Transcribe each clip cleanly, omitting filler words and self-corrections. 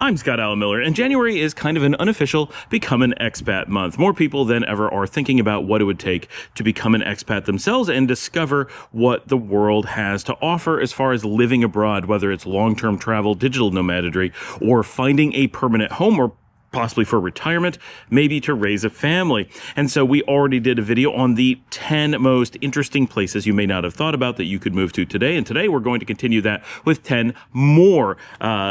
I'm Scott Allen Miller, and January is kind of an unofficial Become an Expat month. More people than ever are thinking about what it would take to become an expat themselves and discover what the world has to offer as far as living abroad, whether it's long-term travel, digital nomadry, or finding a permanent home, or possibly for retirement, maybe to raise a family. And so we already did a video on the 10 most interesting places you may not have thought about that you could move to today. And today we're going to continue that with 10 more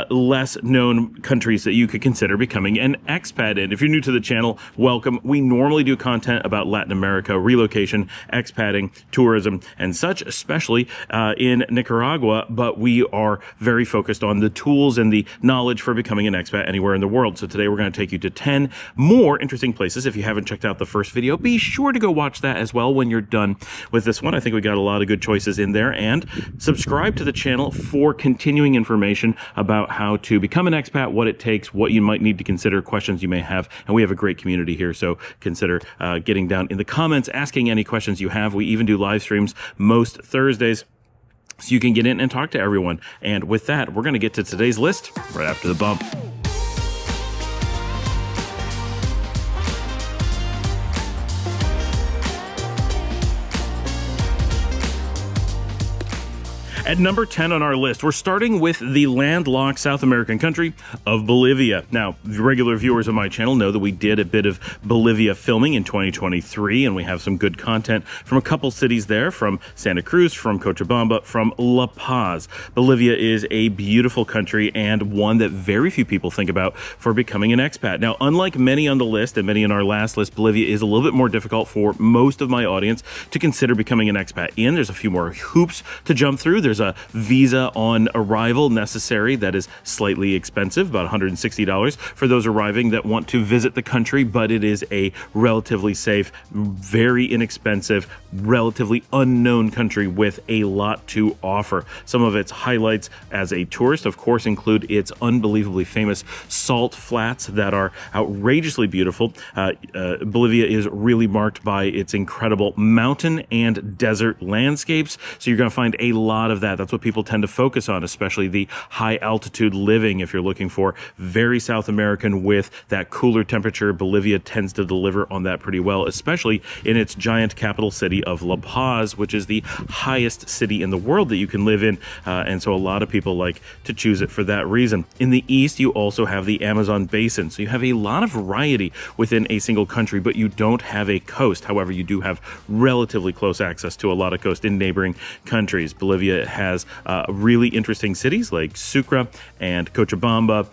less known countries that you could consider becoming an expat in. If you're new to the channel, welcome. We normally do content about Latin America, relocation, expating, tourism, and such, especially in Nicaragua, but we are very focused on the tools and the knowledge for becoming an expat anywhere in the world. So today we're going to take you to 10 more interesting places. If you haven't checked out the first video, be sure to go watch that as well when you're done with this one. I think we got a lot of good choices in there, and subscribe to the channel for continuing information about how to become an expat, what it takes, what you might need to consider, questions you may have. And we have a great community here, so consider getting down in the comments, asking any questions you have. We even do live streams most Thursdays, so you can get in and talk to everyone. And with that, we're going to get to today's list right after the bump. At number 10 on our list, we're starting with the landlocked South American country of Bolivia. Now, regular viewers of my channel know that we did a bit of Bolivia filming in 2023, and we have some good content from a couple cities there, from Santa Cruz, from Cochabamba, from La Paz. Bolivia is a beautiful country and one that very few people think about for becoming an expat. Now, unlike many on the list and many in our last list, Bolivia is a little bit more difficult for most of my audience to consider becoming an expat in. There's a few more hoops to jump through. There's a visa on arrival necessary that is slightly expensive, about $160 for those arriving that want to visit the country, but it is a relatively safe, very inexpensive, relatively unknown country with a lot to offer. Some of its highlights as a tourist, of course, include its unbelievably famous salt flats that are outrageously beautiful. Bolivia is really marked by its incredible mountain and desert landscapes, so you're going to find a lot of that. That's what people tend to focus on, especially the high altitude living. If you're looking for very South American with that cooler temperature, Bolivia tends to deliver on that pretty well, especially in its giant capital city of La Paz, which is the highest city in the world that you can live in. And so a lot of people like to choose it for that reason. In the east, you also have the Amazon basin. So you have a lot of variety within a single country, but you don't have a coast. However, you do have relatively close access to a lot of coast in neighboring countries. Bolivia has really interesting cities like Sucre and Cochabamba,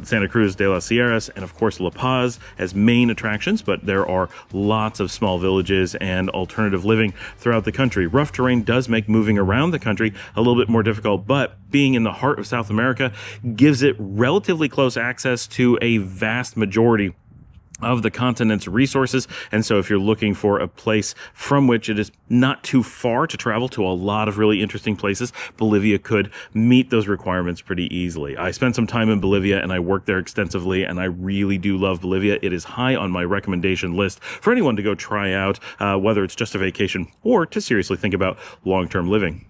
Santa Cruz de las Sierras, and of course La Paz as main attractions, but there are lots of small villages and alternative living throughout the country. Rough terrain does make moving around the country a little bit more difficult, but being in the heart of South America gives it relatively close access to a vast majority of the continent's resources. And so if you're looking for a place from which it is not too far to travel to a lot of really interesting places, Bolivia could meet those requirements pretty easily. I spent some time in Bolivia and I worked there extensively, and I really do love Bolivia. It is high on my recommendation list for anyone to go try out, whether it's just a vacation or to seriously think about long-term living.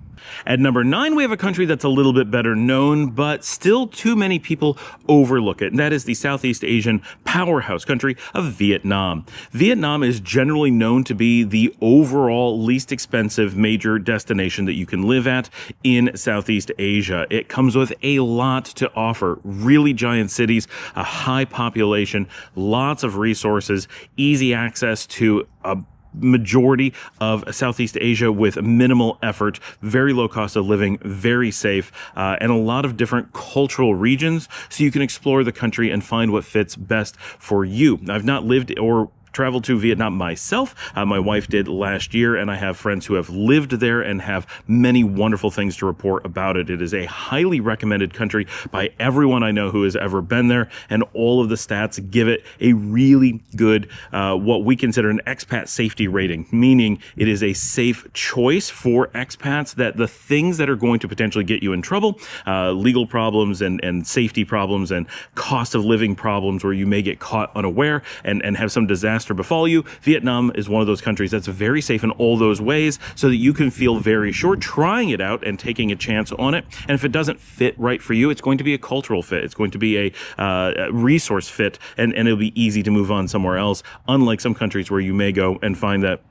At number 9, we have a country that's a little bit better known, but still too many people overlook it, and that is the Southeast Asian powerhouse country of Vietnam. Vietnam is generally known to be the overall least expensive major destination that you can live at in Southeast Asia. It comes with a lot to offer. Really giant cities, a high population, lots of resources, easy access to a majority of Southeast Asia with minimal effort, very low cost of living, very safe, and a lot of different cultural regions, so you can explore the country and find what fits best for you. I've not lived or traveled to Vietnam myself. My wife did last year, and I have friends who have lived there and have many wonderful things to report about it. It is a highly recommended country by everyone I know who has ever been there, and all of the stats give it a really good, what we consider an expat safety rating, meaning it is a safe choice for expats, that the things that are going to potentially get you in trouble, legal problems and safety problems and cost of living problems where you may get caught unaware and have some disaster disaster befall you, Vietnam is one of those countries that's very safe in all those ways, so that you can feel very sure trying it out and taking a chance on it. And if it doesn't fit right for you, it's going to be a cultural fit. It's going to be a resource fit, and it'll be easy to move on somewhere else, unlike some countries where you may go and find that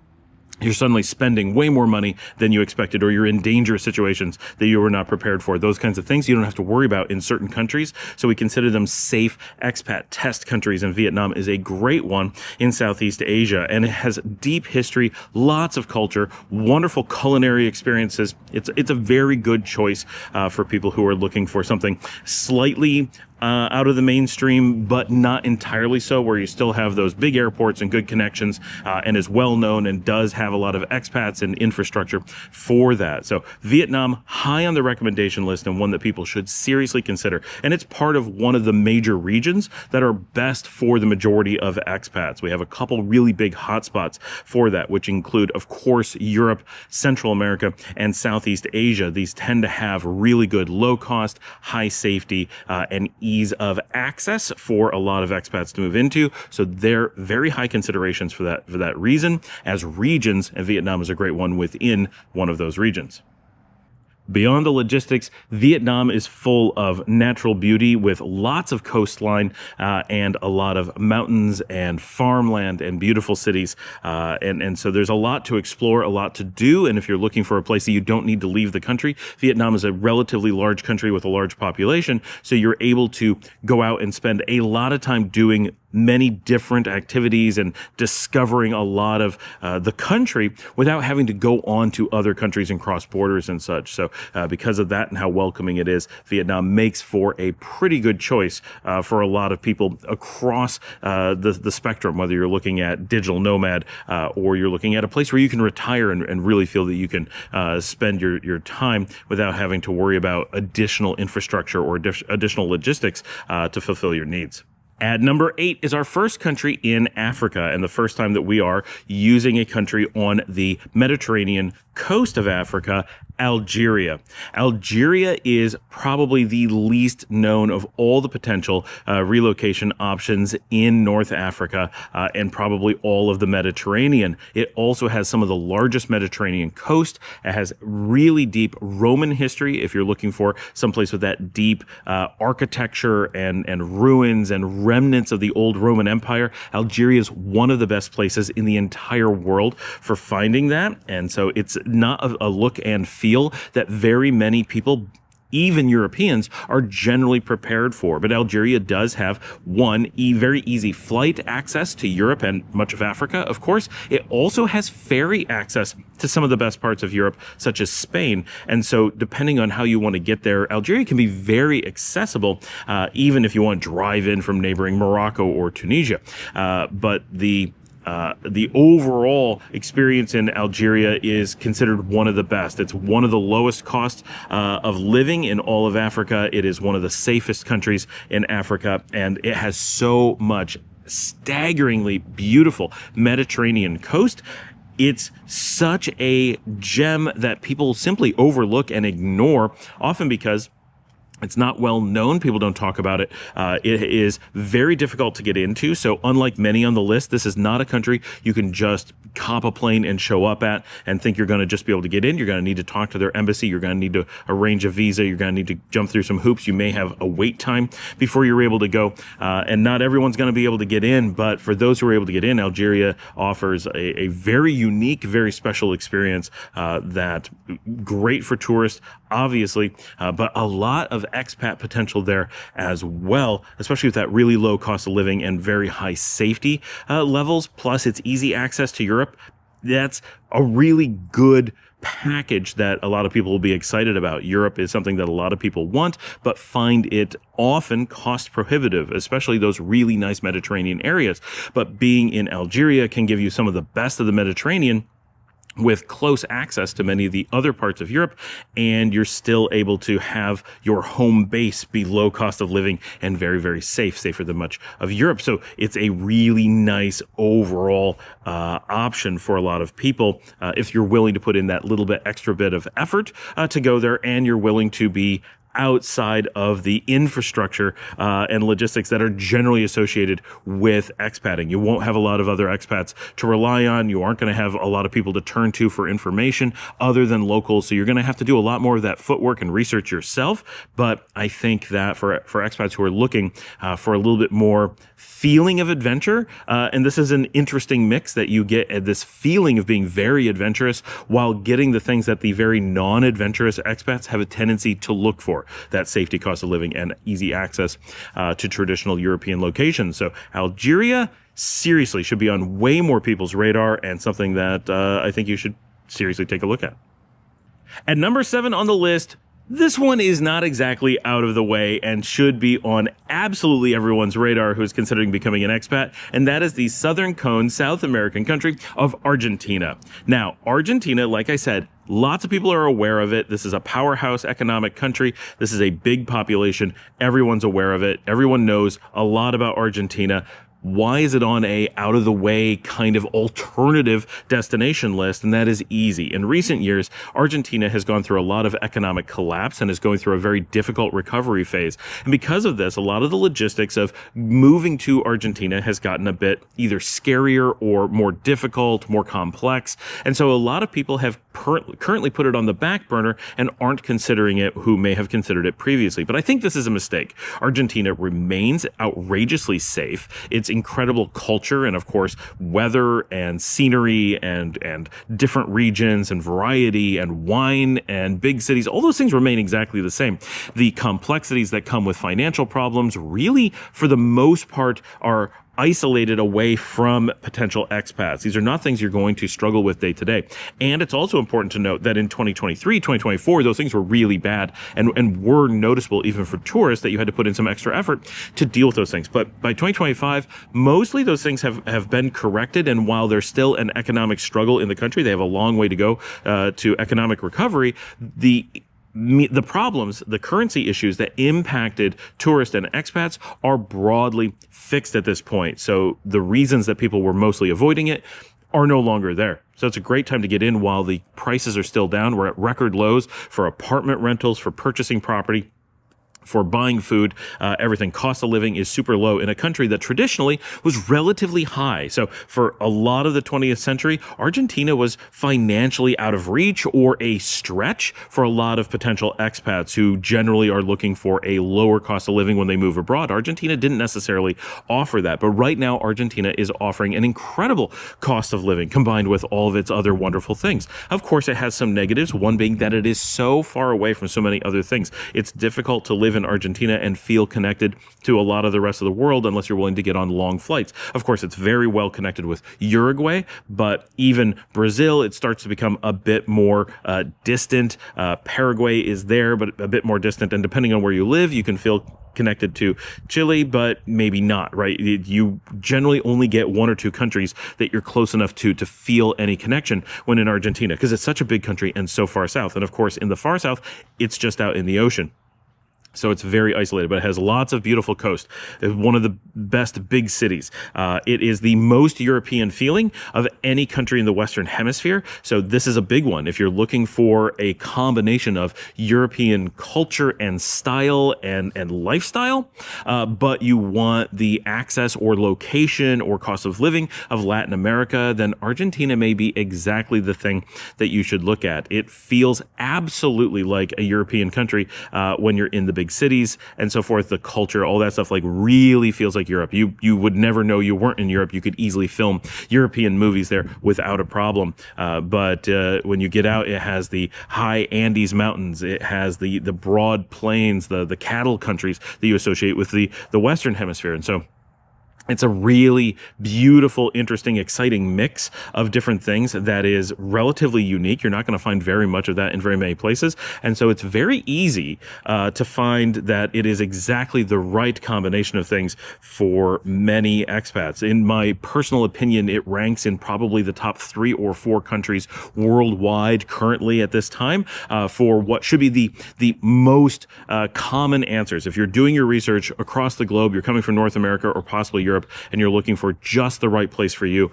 you're suddenly spending way more money than you expected, or you're in dangerous situations that you were not prepared for. Those kinds of things you don't have to worry about in certain countries. So we consider them safe expat test countries, and Vietnam is a great one in Southeast Asia. And it has deep history, lots of culture, wonderful culinary experiences. It's a very good choice for people who are looking for something slightly out of the mainstream, but not entirely so, where you still have those big airports and good connections, and is well known and does have a lot of expats and infrastructure for that. So Vietnam, high on the recommendation list, and one that people should seriously consider. And it's part of one of the major regions that are best for the majority of expats. We have a couple really big hotspots for that, which include, of course, Europe, Central America, and Southeast Asia. These tend to have really good low cost, high safety, and ease of access for a lot of expats to move into. So they're very high considerations for that reason. As regions, and Vietnam is a great one within one of those regions. Beyond the logistics, Vietnam is full of natural beauty with lots of coastline and a lot of mountains and farmland and beautiful cities. And so there's a lot to explore, a lot to do. And if you're looking for a place that you don't need to leave the country, Vietnam is a relatively large country with a large population. So you're able to go out and spend a lot of time doing many different activities and discovering a lot of the country without having to go on to other countries and cross borders and such. So because of that and how welcoming it is, Vietnam makes for a pretty good choice for a lot of people across the spectrum, whether you're looking at digital nomad or you're looking at a place where you can retire and really feel that you can spend your time without having to worry about additional infrastructure or additional logistics to fulfill your needs. At number 8 is our first country in Africa, and the first time that we are using a country on the Mediterranean coast of Africa, Algeria. Algeria is probably the least known of all the potential relocation options in North Africa and probably all of the Mediterranean. It also has some of the largest Mediterranean coast. It has really deep Roman history. If you're looking for someplace with that deep architecture and ruins and remnants of the old Roman Empire, Algeria is one of the best places in the entire world for finding that. And so it's not a look and feel that very many people, even Europeans, are generally prepared for. But Algeria does have very easy flight access to Europe and much of Africa, of course. It also has ferry access to some of the best parts of Europe, such as Spain. And so depending on how you want to get there, Algeria can be very accessible, even if you want to drive in from neighboring Morocco or Tunisia. But the overall experience in Algeria is considered one of the best. It's one of the lowest costs of living in all of Africa. It is one of the safest countries in Africa, and it has so much staggeringly beautiful Mediterranean coast. It's such a gem that people simply overlook and ignore, often because it's not well known. People don't talk about it. It is very difficult to get into. So unlike many on the list, this is not a country you can just cop a plane and show up at and think you're going to just be able to get in. You're going to need to talk to their embassy. You're going to need to arrange a visa. You're going to need to jump through some hoops. You may have a wait time before you're able to go. And not everyone's going to be able to get in. But for those who are able to get in, Algeria offers a very unique, very special experience that great for tourists, obviously, but a lot of expat potential there as well, especially with that really low cost of living and very high safety levels. Plus, it's easy access to Europe. That's a really good package that a lot of people will be excited about. Europe is something that a lot of people want, but find it often cost prohibitive, especially those really nice Mediterranean areas. But being in Algeria can give you some of the best of the Mediterranean with close access to many of the other parts of Europe, and you're still able to have your home base be low cost of living and very, very safer than much of Europe. So it's a really nice overall option for a lot of people if you're willing to put in that little bit extra bit of effort to go there, and you're willing to be outside of the infrastructure and logistics that are generally associated with expating. You won't have a lot of other expats to rely on. You aren't going to have a lot of people to turn to for information other than locals. So you're going to have to do a lot more of that footwork and research yourself. But I think that for expats who are looking for a little bit more feeling of adventure, and this is an interesting mix that you get this feeling of being very adventurous while getting the things that the very non-adventurous expats have a tendency to look for, that safety, cost of living, and easy access to traditional European locations. So Algeria seriously should be on way more people's radar, and something that I think you should seriously take a look at. At number 7 on the list, this one is not exactly out of the way and should be on absolutely everyone's radar who's considering becoming an expat, and that is the southern cone South American country of Argentina. Now, Argentina, like I said, lots of people are aware of it. This is a powerhouse economic country. This is a big population. Everyone's aware of it. Everyone knows a lot about Argentina. Why is it on a out-of-the-way kind of alternative destination list? And that is easy. In recent years, Argentina has gone through a lot of economic collapse and is going through a very difficult recovery phase. And because of this, a lot of the logistics of moving to Argentina has gotten a bit either scarier or more difficult, more complex. And so a lot of people have currently put it on the back burner and aren't considering it who may have considered it previously. But I think this is a mistake. Argentina remains outrageously safe. It's incredible culture and, of course, weather and scenery and different regions and variety and wine and big cities. All those things remain exactly the same. The complexities that come with financial problems really, for the most part, are isolated away from potential expats. These are not things you're going to struggle with day to day. And it's also important to note that in 2023, 2024, those things were really bad and were noticeable even for tourists, that you had to put in some extra effort to deal with those things. But by 2025, mostly those things have been corrected. And while there's still an economic struggle in the country, they have a long way to go to economic recovery. The problems, the currency issues that impacted tourists and expats are broadly fixed at this point. So the reasons that people were mostly avoiding it are no longer there. So it's a great time to get in while the prices are still down. We're at record lows for apartment rentals, for purchasing property, for buying food. Everything. Cost of living is super low in a country that traditionally was relatively high. So for a lot of the 20th century, Argentina was financially out of reach or a stretch for a lot of potential expats who generally are looking for a lower cost of living when they move abroad. Argentina didn't necessarily offer that, but right now Argentina is offering an incredible cost of living combined with all of its other wonderful things. Of course, it has some negatives, one being that it is so far away from so many other things. It's difficult to live in Argentina and feel connected to a lot of the rest of the world unless you're willing to get on long flights. Of course, it's very well connected with Uruguay, but even Brazil, it starts to become a bit more distant. Paraguay is there, but a bit more distant. And depending on where you live, you can feel connected to Chile, but maybe not, right? You generally only get one or two countries that you're close enough to feel any connection when in Argentina, because it's such a big country and so far south. And of course, in the far south, it's just out in the ocean. So it's very isolated, but it has lots of beautiful coast. It's one of the best big cities. It is the most European feeling of any country in the Western Hemisphere. So this is a big one. If you're looking for a combination of European culture and style and lifestyle, but you want the access or location or cost of living of Latin America, then Argentina may be exactly the thing that you should look at. It feels absolutely like a European country when you're in the big cities and so forth. The culture, all that stuff, like really feels like Europe. You would never know you weren't in Europe. You could easily film European movies there without a problem. But when you get out, it has the high Andes mountains. It has the broad plains, the cattle countries that you associate with the Western Hemisphere. And so it's a really beautiful, interesting, exciting mix of different things that is relatively unique. You're not going to find very much of that in very many places. And so it's very easy to find that it is exactly the right combination of things for many expats. In my personal opinion, it ranks in probably the top 3 or 4 countries worldwide currently at this time for what should be the most common answers. If you're doing your research across the globe, you're coming from North America or possibly Europe, and you're looking for just the right place for you,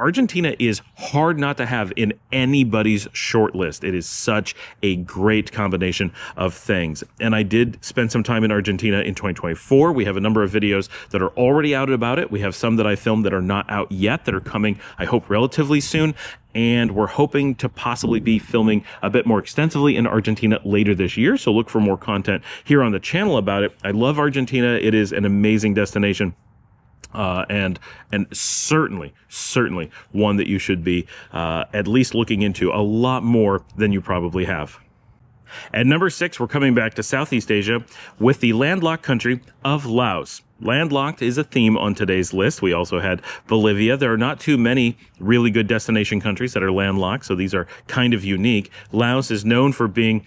Argentina is hard not to have in anybody's short list. It is such a great combination of things. And I did spend some time in Argentina in 2024. We have a number of videos that are already out about it. We have some that I filmed that are not out yet, that are coming, I hope, relatively soon. And we're hoping to possibly be filming a bit more extensively in Argentina later this year. So look for more content here on the channel about it. I love Argentina. It is an amazing destination. And certainly one that you should be at least looking into a lot more than you probably have. At number 6, we're coming back to Southeast Asia with the landlocked country of Laos. Landlocked is a theme on today's list. We also had Bolivia. There are not too many really good destination countries that are landlocked, so these are kind of unique. Laos is known for being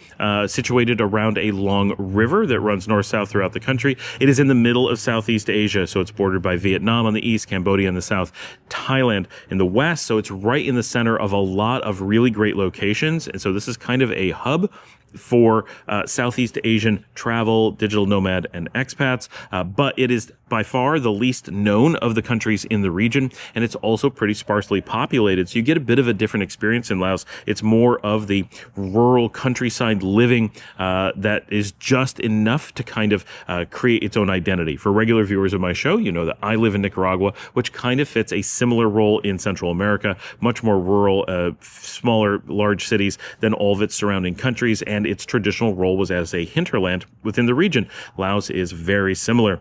situated around a long river that runs north-south throughout the country. It is in the middle of Southeast Asia, so it's bordered by Vietnam on the east, Cambodia in the south, Thailand in the west, so it's right in the center of a lot of really great locations, and so this is kind of a hub for Southeast Asian travel, digital nomad, and expats, but it is by far the least known of the countries in the region, and it's also pretty sparsely populated, so you get a bit of a different experience in Laos. It's more of the rural countryside living that is just enough to kind of create its own identity. For regular viewers of my show, you know that I live in Nicaragua, which kind of fits a similar role in Central America, much more rural, smaller, large cities than all of its surrounding countries, and its traditional role was as a hinterland within the region. Laos is very similar.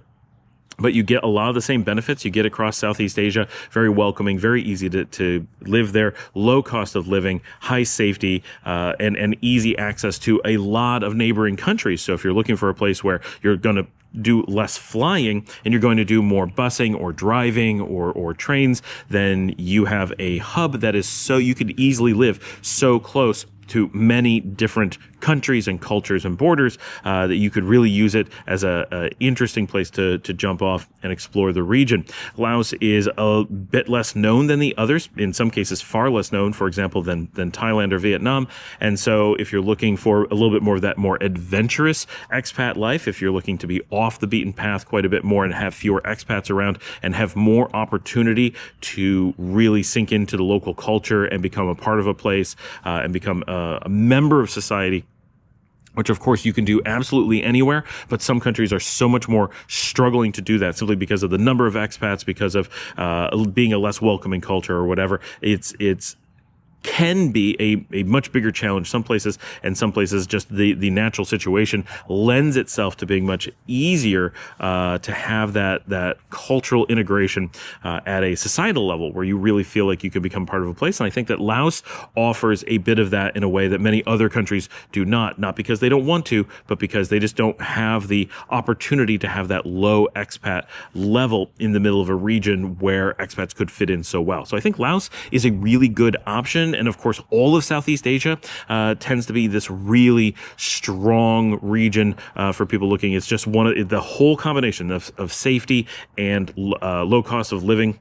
But you get a lot of the same benefits you get across Southeast Asia. Very welcoming, very easy to live there, low cost of living, high safety, and easy access to a lot of neighboring countries. So if you're looking for a place where you're going to do less flying and you're going to do more busing or driving or trains, then you have a hub that is so you could easily live so close to many different countries and cultures and borders that you could really use it as a interesting place to jump off and explore the region. Laos is a bit less known than the others, in some cases far less known, for example, than Thailand or Vietnam. And so if you're looking for a little bit more of that more adventurous expat life, if you're looking to be off the beaten path quite a bit more and have fewer expats around and have more opportunity to really sink into the local culture and become a part of a place and become a member of society, which of course you can do absolutely anywhere, but some countries are so much more struggling to do that simply because of the number of expats, because of being a less welcoming culture or whatever. It's can be a much bigger challenge some places, and some places just the natural situation lends itself to being much easier to have that cultural integration at a societal level where you really feel like you can become part of a place. And I think that Laos offers a bit of that in a way that many other countries do not because they don't want to, but because they just don't have the opportunity to have that low expat level in the middle of a region where expats could fit in so well. So I think Laos is a really good option. And of course, all of Southeast Asia tends to be this really strong region for people looking. It's just one of the whole combination of safety and low cost of living,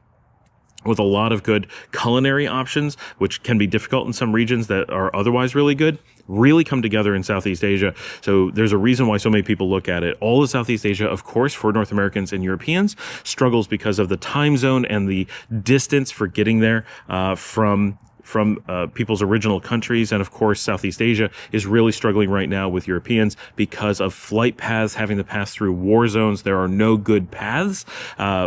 with a lot of good culinary options, which can be difficult in some regions that are otherwise really good, really come together in Southeast Asia. So there's a reason why so many people look at it. All of Southeast Asia, of course, for North Americans and Europeans, struggles because of the time zone and the distance for getting there from people's original countries. And of course, Southeast Asia is really struggling right now with Europeans because of flight paths having to pass through war zones. There are no good paths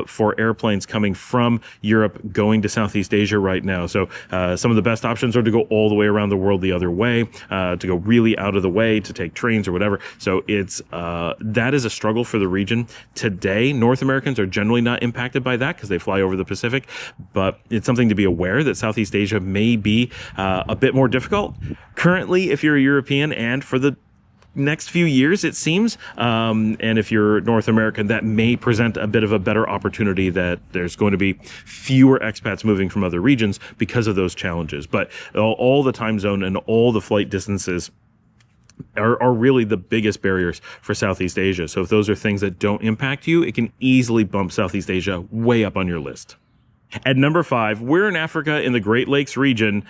for airplanes coming from Europe going to Southeast Asia right now. So some of the best options are to go all the way around the world the other way, to go really out of the way, to take trains or whatever. So it's that is a struggle for the region today. North Americans are generally not impacted by that because they fly over the Pacific, but it's something to be aware that Southeast Asia may be a bit more difficult currently if you're a European, and for the next few years it seems, and if you're North American, that may present a bit of a better opportunity, that there's going to be fewer expats moving from other regions because of those challenges. But all the time zone and all the flight distances are really the biggest barriers for Southeast Asia. So if those are things that don't impact you, it can easily bump Southeast Asia way up on your list. At number 5, we're in Africa in the Great Lakes region.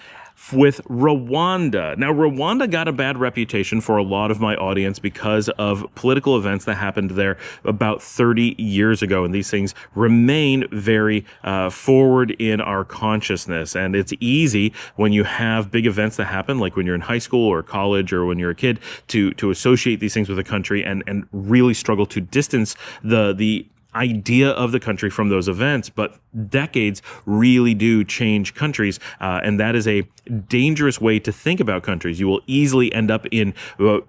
with Rwanda. Now, Rwanda got a bad reputation for a lot of my audience because of political events that happened there about 30 years ago, and these things remain very forward in our consciousness. And it's easy when you have big events that happen, like when you're in high school or college or when you're a kid, to associate these things with a country and really struggle to distance the idea of the country from those events. But decades really do change countries, and that is a dangerous way to think about countries. You will easily end up in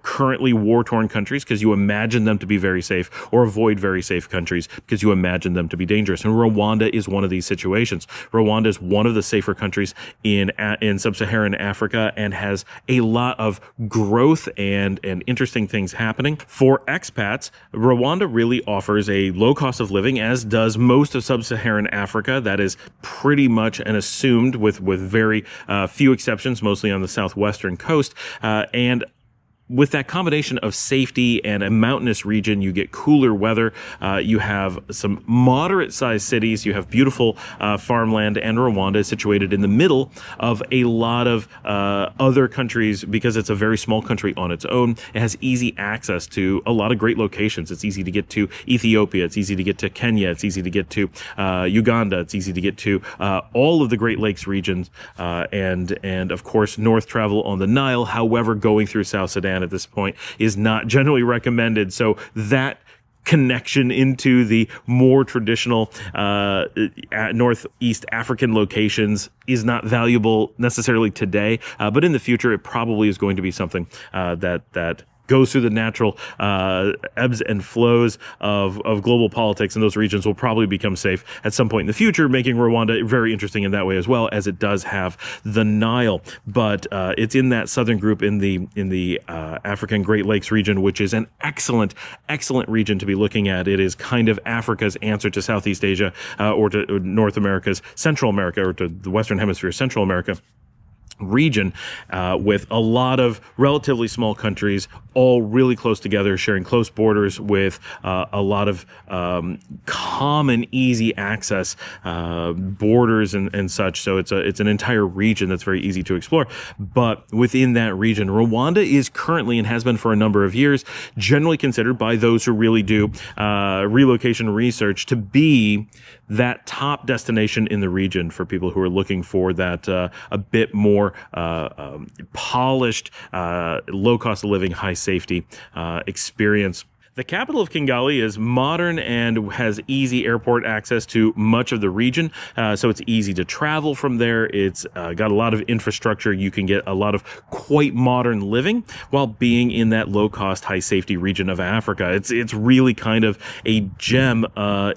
currently war-torn countries because you imagine them to be very safe, or avoid very safe countries because you imagine them to be dangerous. And Rwanda is one of these situations. Rwanda is one of the safer countries in sub-Saharan Africa and has a lot of growth and interesting things happening. For expats, Rwanda really offers a low cost of living, as does most of sub-Saharan Africa. That is pretty much an assumed, with very few exceptions, mostly on the southwestern coast. And with that combination of safety and a mountainous region, you get cooler weather. You have some moderate-sized cities. You have beautiful farmland, and Rwanda is situated in the middle of a lot of other countries because it's a very small country on its own. It has easy access to a lot of great locations. It's easy to get to Ethiopia. It's easy to get to Kenya. It's easy to get to Uganda. It's easy to get to all of the Great Lakes regions, and of course, north travel on the Nile. However, going through South Sudan at this point is not generally recommended. So that connection into the more traditional Northeast African locations is not valuable necessarily today, but in the future it probably is going to be something that goes through the natural ebbs and flows of global politics, and those regions will probably become safe at some point in the future, making Rwanda very interesting in that way as well, as it does have the Nile. But it's in that southern group in the African Great Lakes region, which is an excellent region to be looking at. It is kind of Africa's answer to Southeast Asia, or to North America's Central America, or to the Western Hemisphere Central America region, with a lot of relatively small countries, all really close together, sharing close borders with a lot of common, easy access borders and such. So it's an entire region that's very easy to explore. But within that region, Rwanda is currently, and has been for a number of years, generally considered by those who really do relocation research to be that top destination in the region for people who are looking for that a bit more polished, low cost of living, high safety experience. The capital of Kigali is modern and has easy airport access to much of the region, so it's easy to travel from there. It's got a lot of infrastructure. You can get a lot of quite modern living while being in that low-cost, high-safety region of Africa. It's really kind of a gem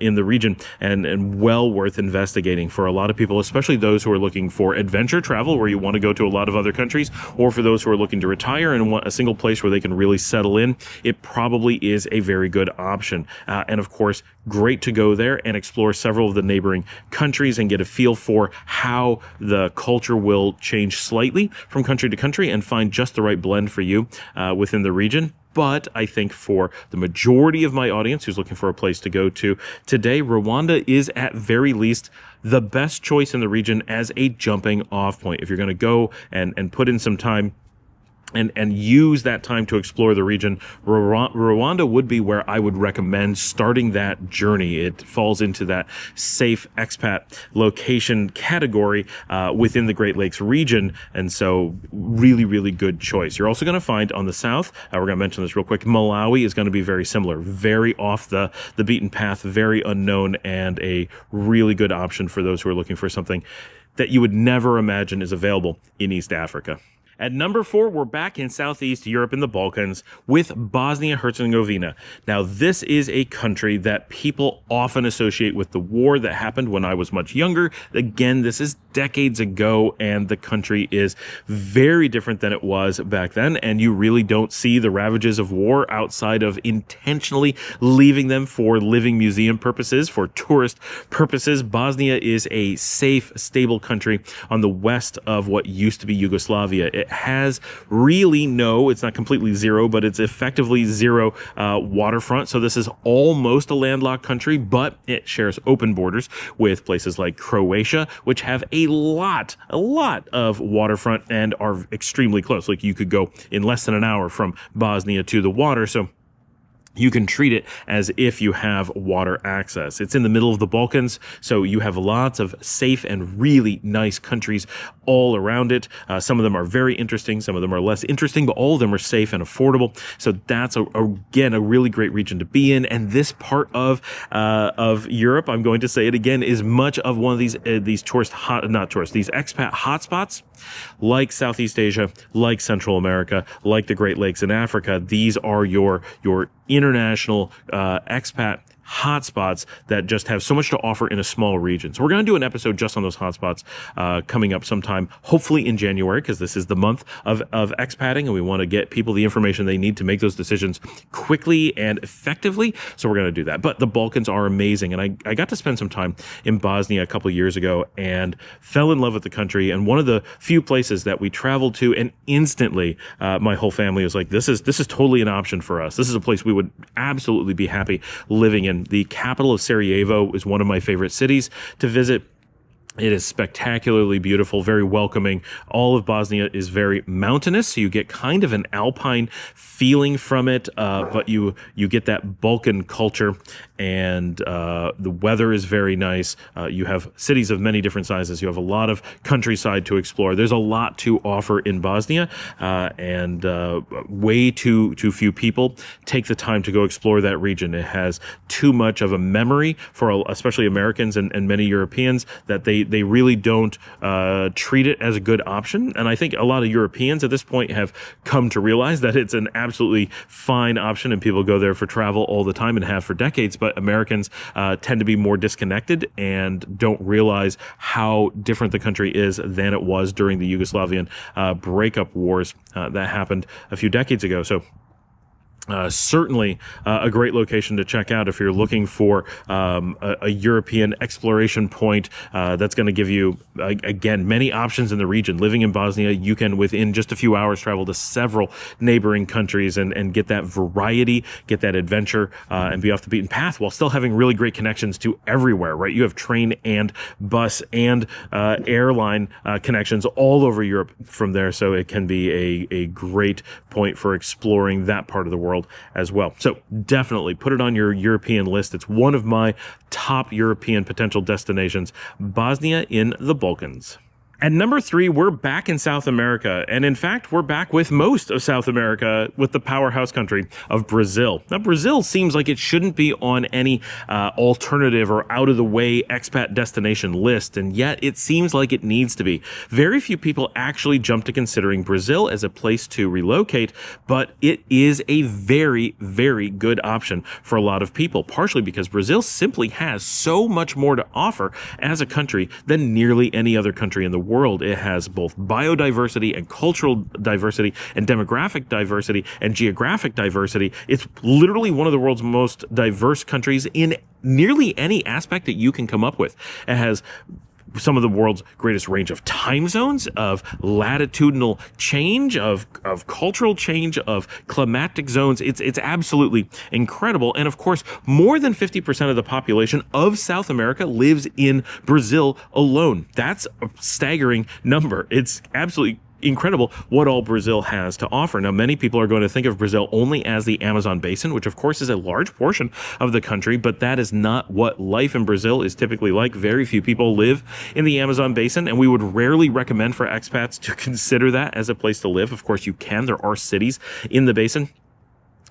in the region, and well worth investigating for a lot of people, especially those who are looking for adventure travel, where you want to go to a lot of other countries, or for those who are looking to retire and want a single place where they can really settle in. It probably is a very good option. And of course, great to go there and explore several of the neighboring countries and get a feel for how the culture will change slightly from country to country, and find just the right blend for you within the region. But I think for the majority of my audience who's looking for a place to go to today, Rwanda is at very least the best choice in the region as a jumping off point. If you're going to go and put in some time and use that time to explore the region, Rwanda would be where I would recommend starting that journey. It falls into that safe expat location category within the Great Lakes region, and so really, really good choice. You're also going to find on the south, we're going to mention this real quick, Malawi is going to be very similar, very off the beaten path, very unknown, and a really good option for those who are looking for something that you would never imagine is available in East Africa. At number 4, we're back in Southeast Europe in the Balkans with Bosnia-Herzegovina. Now, this is a country that people often associate with the war that happened when I was much younger. Again, this is decades ago, and the country is very different than it was back then, and you really don't see the ravages of war outside of intentionally leaving them for living museum purposes, for tourist purposes. Bosnia is a safe, stable country on the west of what used to be Yugoslavia. It has really it's not completely zero, but it's effectively zero waterfront. So this is almost a landlocked country, but it shares open borders with places like Croatia, which have a a lot of waterfront and are extremely close. Like you could go in less than an hour from Bosnia to the water. So you can treat it as if you have water access. It's in the middle of the Balkans, so you have lots of safe and really nice countries all around it. Some of them are very interesting, some of them are less interesting, but all of them are safe and affordable. So that's again a really great region to be in. And this part of Europe, I'm going to say it again, is much of one of these these expat hotspots, like Southeast Asia, like Central America, like the Great Lakes in Africa. These are your international expat hotspots that just have so much to offer in a small region. So we're going to do an episode just on those hotspots coming up sometime, hopefully in January, because this is the month of expatting, and we want to get people the information they need to make those decisions quickly and effectively. So we're going to do that. But the Balkans are amazing, and I got to spend some time in Bosnia a couple years ago and fell in love with the country. And one of the few places that we traveled to, and instantly my whole family was like, this is totally an option for us. This is a place we would absolutely be happy living in. The capital of Sarajevo is one of my favorite cities to visit. It is spectacularly beautiful, very welcoming. All of Bosnia is very mountainous, so you get kind of an alpine feeling from it, but you get that Balkan culture, and the weather is very nice. You have cities of many different sizes. You have a lot of countryside to explore. There's a lot to offer in Bosnia, and way too few people take the time to go explore that region. It has too much of a memory for especially Americans and many Europeans that they really don't treat it as a good option. And I think a lot of Europeans at this point have come to realize that it's an absolutely fine option, and people go there for travel all the time and have for decades. But Americans tend to be more disconnected and don't realize how different the country is than it was during the Yugoslavian breakup wars that happened a few decades ago. So certainly a great location to check out if you're looking for a European exploration point that's going to give you, again, many options in the region. Living in Bosnia, you can, within just a few hours, travel to several neighboring countries and get that variety, get that adventure, and be off the beaten path while still having really great connections to everywhere, right? You have train and bus and airline connections all over Europe from there, so it can be a great point for exploring that part of the world as well. So definitely put it on your European list. It's one of my top European potential destinations, Bosnia in the Balkans. At number 3, we're back in South America. And in fact, we're back with most of South America with the powerhouse country of Brazil. Now, Brazil seems like it shouldn't be on any alternative or out-of-the-way expat destination list, and yet it seems like it needs to be. Very few people actually jump to considering Brazil as a place to relocate, but it is a very, very good option for a lot of people, partially because Brazil simply has so much more to offer as a country than nearly any other country in the world. It has both biodiversity and cultural diversity and demographic diversity and geographic diversity. It's literally one of the world's most diverse countries in nearly any aspect that you can come up with. It has some of the world's greatest range of time zones, of latitudinal change, of cultural change, of climatic zones. It's absolutely incredible. And of course, more than 50% of the population of South America lives in Brazil alone. That's a staggering number. It's absolutely incredible what all Brazil has to offer. Now, many people are going to think of Brazil only as the Amazon basin, which of course is a large portion of the country, but that is not what life in Brazil is typically like. Very few people live in the Amazon basin, and we would rarely recommend for expats to consider that as a place to live. Of course, you can. There are cities in the basin.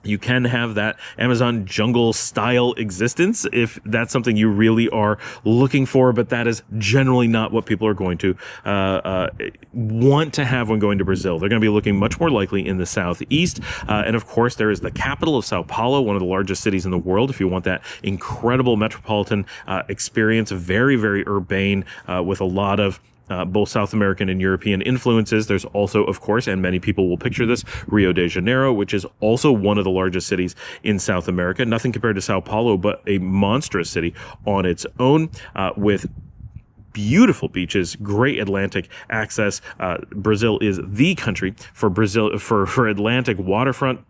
You can have that Amazon jungle style existence if that's something you really are looking for, but that is generally not what people are going to want to have when going to Brazil. They're going to be looking much more likely in the southeast. And of course, there is the capital of Sao Paulo, one of the largest cities in the world. If you want that incredible metropolitan experience, very, very urbane, with a lot of both South American and European influences. There's also, of course, and many people will picture this, Rio de Janeiro, which is also one of the largest cities in South America. Nothing compared to Sao Paulo, but a monstrous city on its own, with beautiful beaches, great Atlantic access. Brazil is the country for Atlantic waterfront.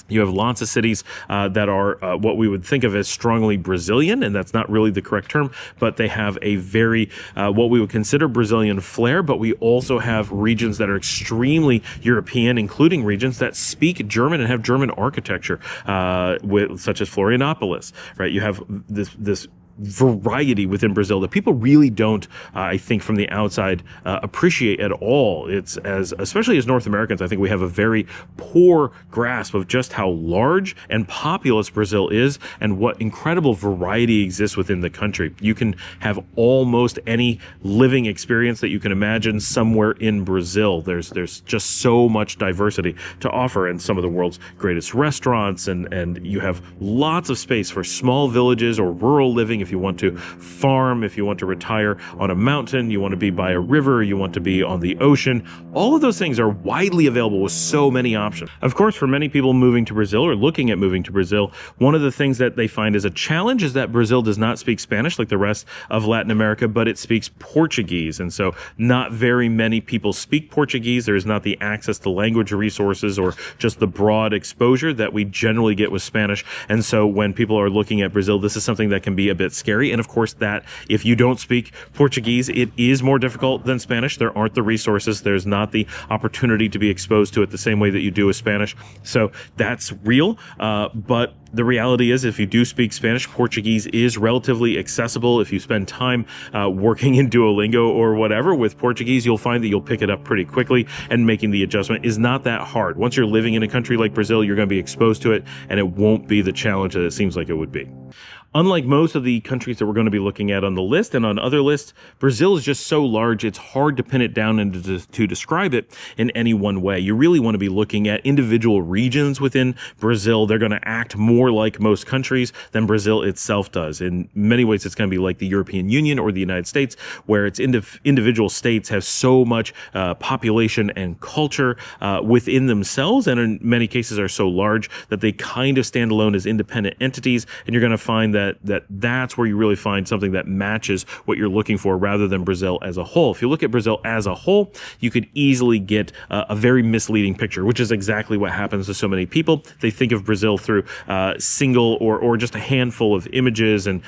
You have lots of cities that are what we would think of as strongly Brazilian, and that's not really the correct term, but they have a very, what we would consider Brazilian flair, but we also have regions that are extremely European, including regions that speak German and have German architecture, such as Florianopolis, right? You have this variety within Brazil that people really don't, I think, from the outside appreciate at all. It's especially as North Americans, I think we have a very poor grasp of just how large and populous Brazil is and what incredible variety exists within the country. You can have almost any living experience that you can imagine somewhere in Brazil. There's just so much diversity to offer, and some of the world's greatest restaurants, and you have lots of space for small villages or rural living. If you want to farm, if you want to retire on a mountain, you want to be by a river, you want to be on the ocean, all of those things are widely available with so many options. Of course, for many people moving to Brazil or looking at moving to Brazil, one of the things that they find is a challenge is that Brazil does not speak Spanish like the rest of Latin America, but it speaks Portuguese. And so not very many people speak Portuguese. There is not the access to language resources or just the broad exposure that we generally get with Spanish. And so when people are looking at Brazil, this is something that can be a bit scary. And of course, that if you don't speak Portuguese, it is more difficult than Spanish. There aren't the resources. There's not the opportunity to be exposed to it the same way that you do with Spanish. So that's real. But the reality is, if you do speak Spanish, Portuguese is relatively accessible. If you spend time working in Duolingo or whatever with Portuguese, you'll find that you'll pick it up pretty quickly, and making the adjustment is not that hard. Once you're living in a country like Brazil, you're going to be exposed to it, and it won't be the challenge that it seems like it would be. Unlike most of the countries that we're going to be looking at on the list and on other lists, Brazil is just so large, it's hard to pin it down and to describe it in any one way. You really want to be looking at individual regions within Brazil. They're going to act more like most countries than Brazil itself does. In many ways, it's going to be like the European Union or the United States, where its individual states have so much population and culture within themselves, and in many cases are so large that they kind of stand alone as independent entities, and you're going to find that's where you really find something that matches what you're looking for, rather than Brazil as a whole. If you look at Brazil as a whole, you could easily get a very misleading picture, which is exactly what happens to so many people. They think of Brazil through single or just a handful of images and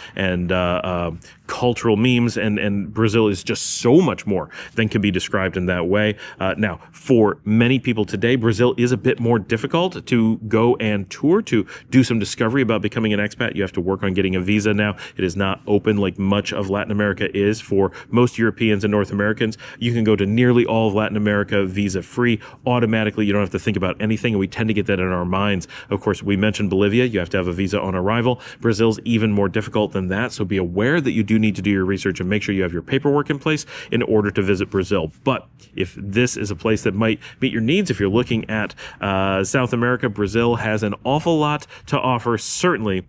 cultural memes, and Brazil is just so much more than can be described in that way. Now, for many people today, Brazil is a bit more difficult to go and tour, to do some discovery about becoming an expat. You have to work on getting a visa now. It is not open like much of Latin America is for most Europeans and North Americans. You can go to nearly all of Latin America visa-free automatically. You don't have to think about anything, and we tend to get that in our minds. Of course, we mentioned Bolivia. You have to have a visa on arrival. Brazil's even more difficult than that, so be aware that you do need to do your research and make sure you have your paperwork in place in order to visit Brazil. But if this is a place that might meet your needs, if you're looking at South America, Brazil has an awful lot to offer. Certainly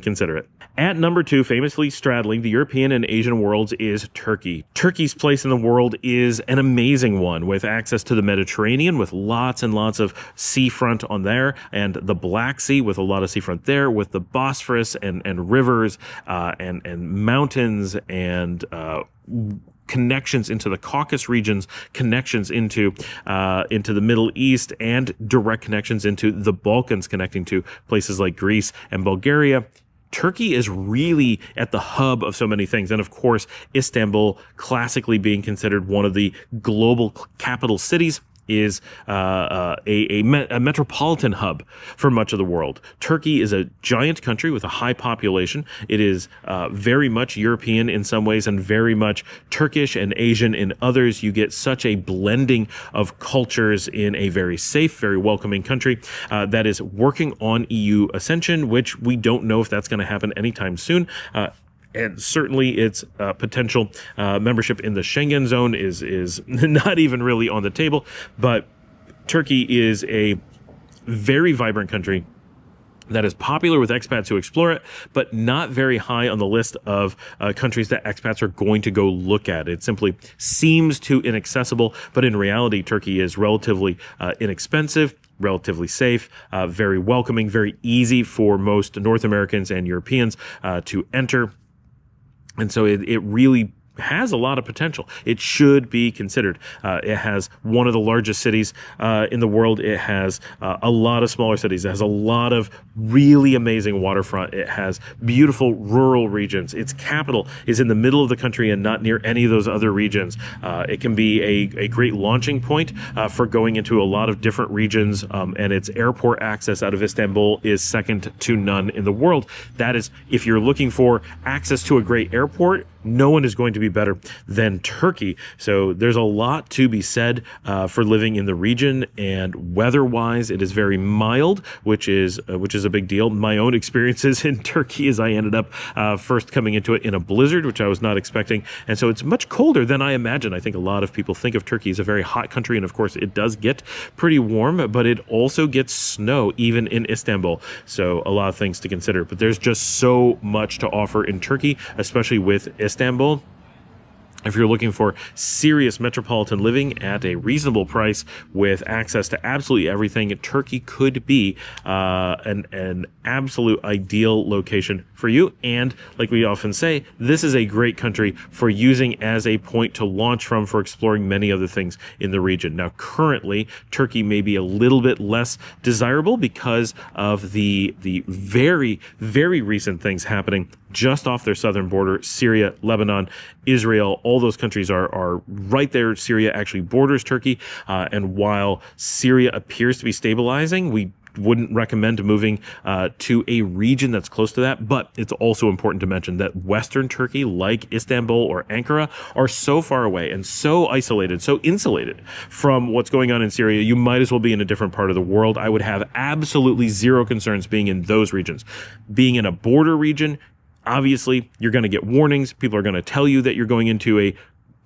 consider it. At number 2, famously straddling the European and Asian worlds, is Turkey. Turkey's place in the world is an amazing one, with access to the Mediterranean, with lots and lots of seafront on there, and the Black Sea with a lot of seafront there, with the Bosphorus and rivers and mountains and connections into the Caucasus regions, connections into the Middle East, and direct connections into the Balkans, connecting to places like Greece and Bulgaria. Turkey is really at the hub of so many things. And of course, Istanbul, classically being considered one of the global capital cities, is a metropolitan hub for much of the world. Turkey is a giant country with a high population. It is very much European in some ways and very much Turkish and Asian in others. You get such a blending of cultures in a very safe, very welcoming country that is working on EU ascension, which we don't know if that's going to happen anytime soon. And certainly its potential membership in the Schengen zone is not even really on the table. But Turkey is a very vibrant country that is popular with expats who explore it, but not very high on the list of countries that expats are going to go look at. It simply seems too inaccessible, but in reality, Turkey is relatively inexpensive, relatively safe, very welcoming, very easy for most North Americans and Europeans to enter. And so it really has a lot of potential. It should be considered. It has one of the largest cities in the world. It has a lot of smaller cities. It has a lot of really amazing waterfront. It has beautiful rural regions. Its capital is in the middle of the country and not near any of those other regions. It can be a great launching point for going into a lot of different regions, and its airport access out of Istanbul is second to none in the world. That is, if you're looking for access to a great airport, no one is going to be better than Turkey. So there's a lot to be said for living in the region, and weather-wise, it is very mild, which is a big deal. My own experiences in Turkey is I ended up first coming into it in a blizzard, which I was not expecting, and so it's much colder than I imagined. I think a lot of people think of Turkey as a very hot country, and of course it does get pretty warm, but it also gets snow even in Istanbul. So a lot of things to consider, but there's just so much to offer in Turkey, especially with Istanbul. If you're looking for serious metropolitan living at a reasonable price with access to absolutely everything, Turkey could be an absolute ideal location for you. And like we often say, this is a great country for using as a point to launch from for exploring many other things in the region. Now, currently, Turkey may be a little bit less desirable because of the very, very recent things happening just off their southern border. Syria, Lebanon, Israel, all those countries are right there. Syria actually borders Turkey. And while Syria appears to be stabilizing, we wouldn't recommend moving to a region that's close to that. But it's also important to mention that Western Turkey, like Istanbul or Ankara, are so far away and so isolated, so insulated from what's going on in Syria. You might as well be in a different part of the world. I would have absolutely zero concerns being in those regions. Being in a border region, obviously, you're going to get warnings. People are going to tell you that you're going into a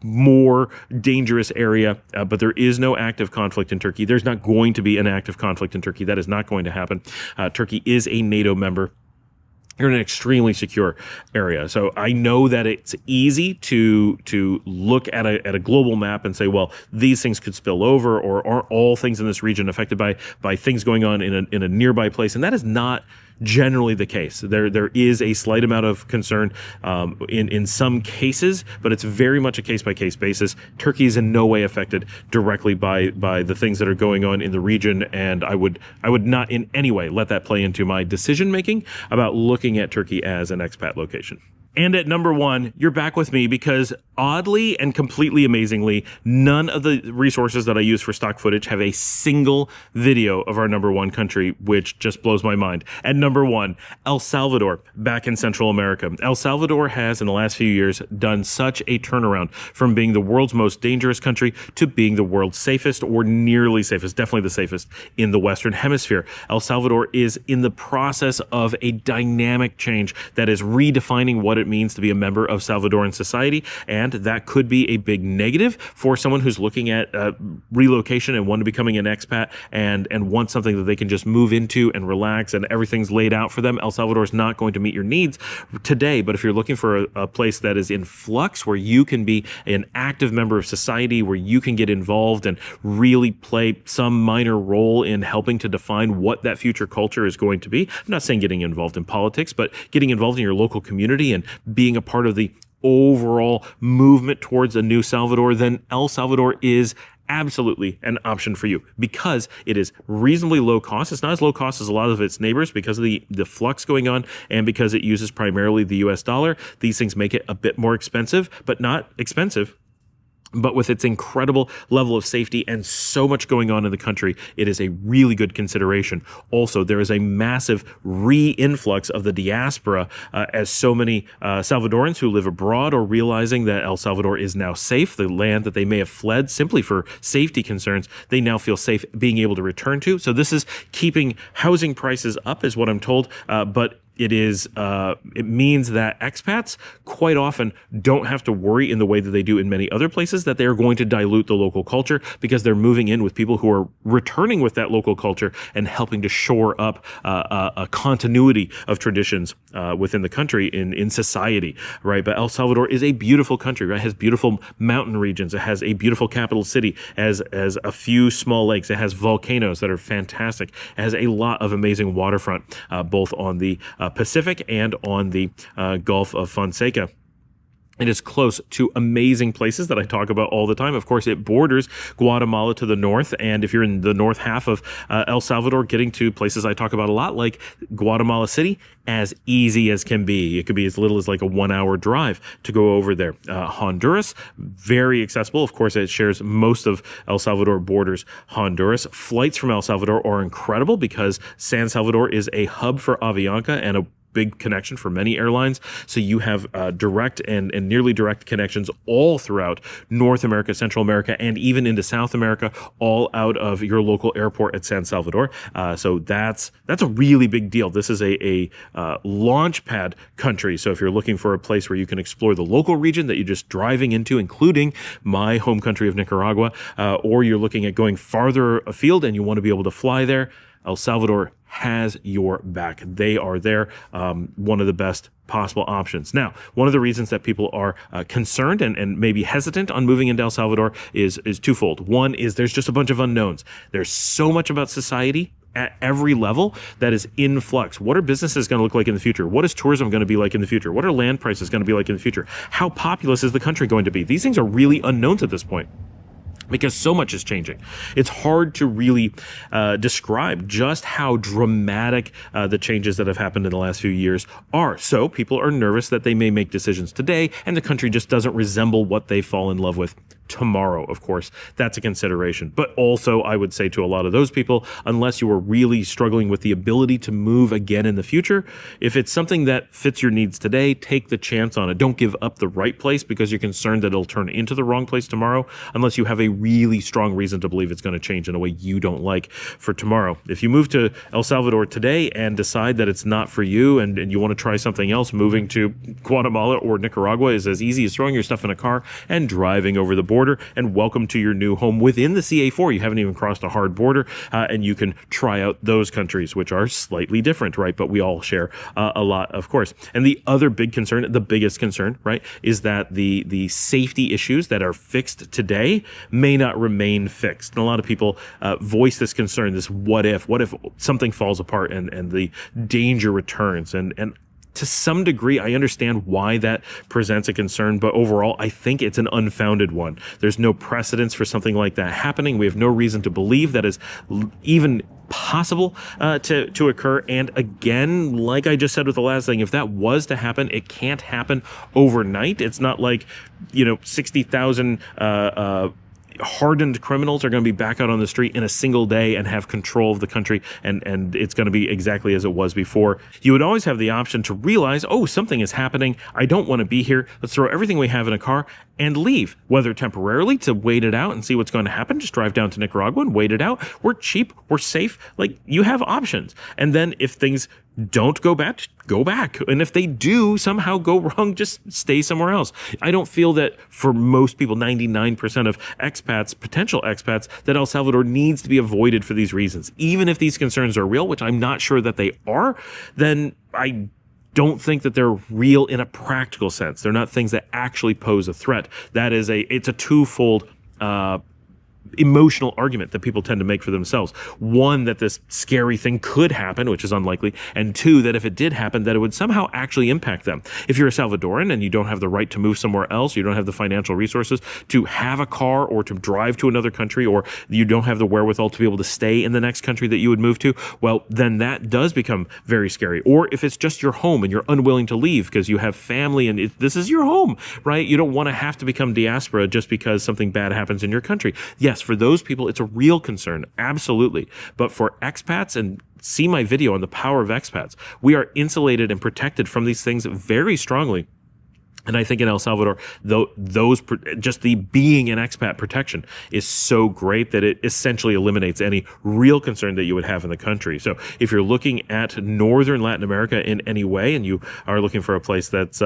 more dangerous area, but there is no active conflict in Turkey. There's not going to be an active conflict in Turkey. That is not going to happen. Turkey is a NATO member. You're in an extremely secure area. So I know that it's easy to look at a global map and say, well, these things could spill over, or are all things in this region affected by things going on in a nearby place? And that is not generally the case. There is a slight amount of concern in some cases, but it's very much a case-by-case basis. Turkey is in no way affected directly by the things that are going on in the region, and I would not in any way let that play into my decision-making about looking at Turkey as an expat location. And at number one, you're back with me because oddly and completely amazingly, none of the resources that I use for stock footage have a single video of our number one country, which just blows my mind. At number one, El Salvador, back in Central America. El Salvador has, in the last few years, done such a turnaround from being the world's most dangerous country to being the world's safest, or nearly safest, definitely the safest in the Western Hemisphere. El Salvador is in the process of a dynamic change that is redefining what it means to be a member of Salvadoran society, and that could be a big negative for someone who's looking at relocation and want to becoming an expat and want something that they can just move into and relax and everything's laid out for them. El Salvador is not going to meet your needs today, but if you're looking for a place that is in flux, where you can be an active member of society, where you can get involved and really play some minor role in helping to define what that future culture is going to be. I'm not saying getting involved in politics, but getting involved in your local community and being a part of the overall movement towards a new Salvador, then El Salvador is absolutely an option for you because it is reasonably low cost. It's not as low cost as a lot of its neighbors because of the flux going on and because it uses primarily the US dollar. These things make it a bit more expensive, but not expensive. But with its incredible level of safety and so much going on in the country, it is a really good consideration. Also, there is a massive re-influx of the diaspora as so many Salvadorans who live abroad are realizing that El Salvador is now safe, the land that they may have fled simply for safety concerns, they now feel safe being able to return to. So this is keeping housing prices up, is what I'm told, but it means that expats quite often don't have to worry in the way that they do in many other places that they are going to dilute the local culture because they're moving in with people who are returning with that local culture and helping to shore up a continuity of traditions within the country in society, right? But El Salvador is a beautiful country, right? It has beautiful mountain regions. It has a beautiful capital city, as a few small lakes. It has volcanoes that are fantastic. It has a lot of amazing waterfront, both on the Pacific and on the Gulf of Fonseca. It is close to amazing places that I talk about all the time. Of course, it borders Guatemala to the north. And if you're in the north half of El Salvador, getting to places I talk about a lot, like Guatemala City, as easy as can be. It could be as little as like a 1-hour drive to go over there. Honduras, very accessible. Of course, it shares most of El Salvador borders Honduras. Flights from El Salvador are incredible because San Salvador is a hub for Avianca and a big connection for many airlines. So you have direct and nearly direct connections all throughout North America, Central America, and even into South America, all out of your local airport at San Salvador. So that's a really big deal. This is a launch pad country. So if you're looking for a place where you can explore the local region that you're just driving into, including my home country of Nicaragua, or you're looking at going farther afield and you want to be able to fly there, El Salvador has your back. They are there, one of the best possible options. Now, one of the reasons that people are concerned and maybe hesitant on moving into El Salvador is twofold. One is there's just a bunch of unknowns. There's so much about society at every level that is in flux. What are businesses going to look like in the future? What is tourism going to be like in the future? What are land prices going to be like in the future? How populous is the country going to be? These things are really unknowns at this point, because so much is changing. It's hard to really describe just how dramatic the changes that have happened in the last few years are. So people are nervous that they may make decisions today and the country just doesn't resemble what they fall in love with tomorrow. Of course, that's a consideration. But also, I would say to a lot of those people, unless you are really struggling with the ability to move again in the future, if it's something that fits your needs today, take the chance on it. Don't give up the right place because you're concerned that it'll turn into the wrong place tomorrow, unless you have a really strong reason to believe it's going to change in a way you don't like for tomorrow. If you move to El Salvador today and decide that it's not for you and you want to try something else, moving to Guatemala or Nicaragua is as easy as throwing your stuff in a car and driving over the border, and welcome to your new home within the CA4. You haven't even crossed a hard border, and you can try out those countries, which are slightly different, right? But we all share a lot, of course. And the other big concern, the biggest concern, right, is that the safety issues that are fixed today may not remain fixed. And a lot of people voice this concern, this what if something falls apart and the danger returns. And to some degree, I understand why that presents a concern, but overall, I think it's an unfounded one. There's no precedence for something like that happening. We have no reason to believe that is even possible to occur. And again, like I just said with the last thing, if that was to happen, it can't happen overnight. It's not like, 60,000 hardened criminals are going to be back out on the street in a single day and have control of the country, and it's going to be exactly as it was before. You would always have the option to realize, oh, something is happening. I don't want to be here. Let's throw everything we have in a car and leave, whether temporarily to wait it out and see what's going to happen. Just drive down to Nicaragua and wait it out. We're cheap. We're safe. Like, you have options. And then if things don't go back, go back. And if they do somehow go wrong, just stay somewhere else. I don't feel that for most people, 99% of expats, potential expats, that El Salvador needs to be avoided for these reasons. Even if these concerns are real, which I'm not sure that they are, then I don't think that they're real in a practical sense. They're not things that actually pose a threat. It's a twofold emotional argument that people tend to make for themselves. One, that this scary thing could happen, which is unlikely, and two, that if it did happen, that it would somehow actually impact them. If you're a Salvadoran and you don't have the right to move somewhere else, you don't have the financial resources to have a car or to drive to another country, or you don't have the wherewithal to be able to stay in the next country that you would move to, well, then that does become very scary. Or if it's just your home and you're unwilling to leave because you have family and this is your home, right? You don't want to have to become diaspora just because something bad happens in your country. Yes, for those people, it's a real concern, absolutely. But for expats, and see my video on the power of expats, we are insulated and protected from these things very strongly. And I think in El Salvador, just the being an expat protection is so great that it essentially eliminates any real concern that you would have in the country. So if you're looking at northern Latin America in any way, and you are looking for a place that's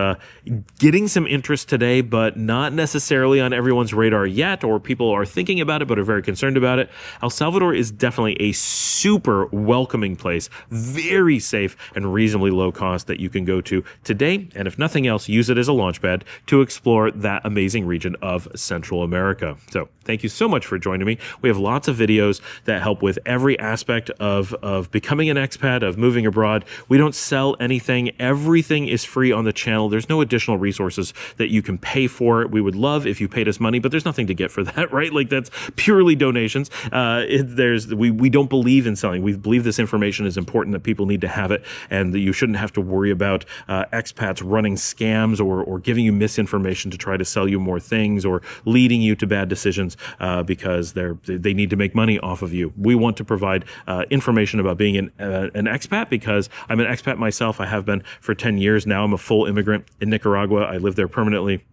getting some interest today, but not necessarily on everyone's radar yet, or people are thinking about it but are very concerned about it, El Salvador is definitely a super welcoming place, very safe and reasonably low cost that you can go to today. And if nothing else, use it as a launch launch pad to explore that amazing region of Central America. So thank you so much for joining me. We have lots of videos that help with every aspect of becoming an expat, of moving abroad. We don't sell anything. Everything is free on the channel. There's no additional resources that you can pay for. We would love if you paid us money, but there's nothing to get for that, right? Like, that's purely donations. We don't believe in selling. We believe this information is important, that people need to have it, and that you shouldn't have to worry about expats running scams or giving you misinformation to try to sell you more things or leading you to bad decisions because they need to make money off of you. We want to provide information about being an expat, because I'm an expat myself. I have been for 10 years now. I'm a full immigrant in Nicaragua. I live there permanently.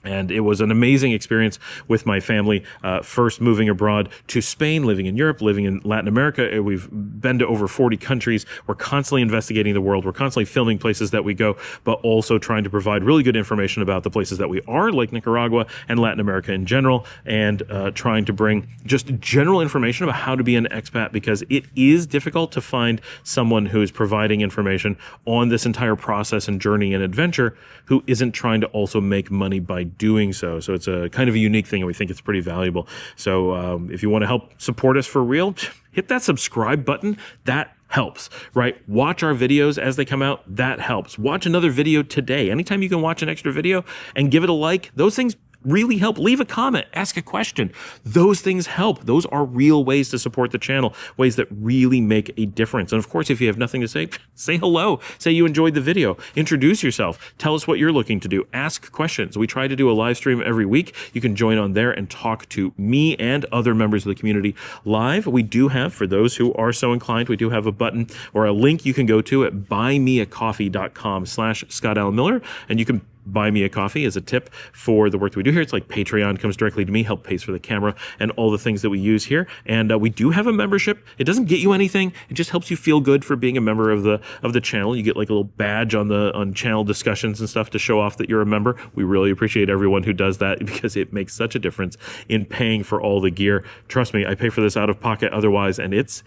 And it was an amazing experience with my family, first moving abroad to Spain, living in Europe, living in Latin America. We've been to over 40 countries. We're constantly investigating the world. We're constantly filming places that we go, but also trying to provide really good information about the places that we are, like Nicaragua and Latin America in general, and trying to bring just general information about how to be an expat, because it is difficult to find someone who is providing information on this entire process and journey and adventure who isn't trying to also make money by doing so. So it's a kind of a unique thing, and we think it's pretty valuable. So if you want to help support us for real, hit that subscribe button. That helps, right? Watch our videos as they come out. That helps. Watch another video today. Anytime you can watch an extra video and give it a like, those things really help. Leave a comment, ask a question. Those things help. Those are real ways to support the channel, ways that really make a difference. And of course, if you have nothing to say, say hello. Say you enjoyed the video. Introduce yourself. Tell us what you're looking to do. Ask questions. We try to do a live stream every week. You can join on there and talk to me and other members of the community live. We do have, for those who are so inclined, we do have a button or a link you can go to at buymeacoffee.com/Scott Allen Miller, and you can buy me a coffee as a tip for the work that we do here. It's like Patreon, comes directly to me, help pays for the camera and all the things that we use here. And we do have a membership. It doesn't get you anything. It just helps you feel good for being a member of the channel. You get like a little badge on channel discussions and stuff to show off that you're a member. We really appreciate everyone who does that, because it makes such a difference in paying for all the gear. Trust me, I pay for this out of pocket otherwise, and it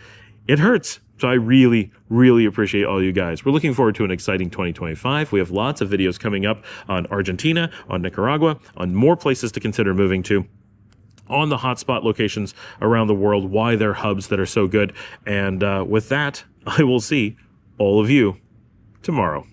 hurts. So I really, really appreciate all you guys. We're looking forward to an exciting 2025. We have lots of videos coming up on Argentina, on Nicaragua, on more places to consider moving to, on the hotspot locations around the world, why they're hubs that are so good. And with that, I will see all of you tomorrow.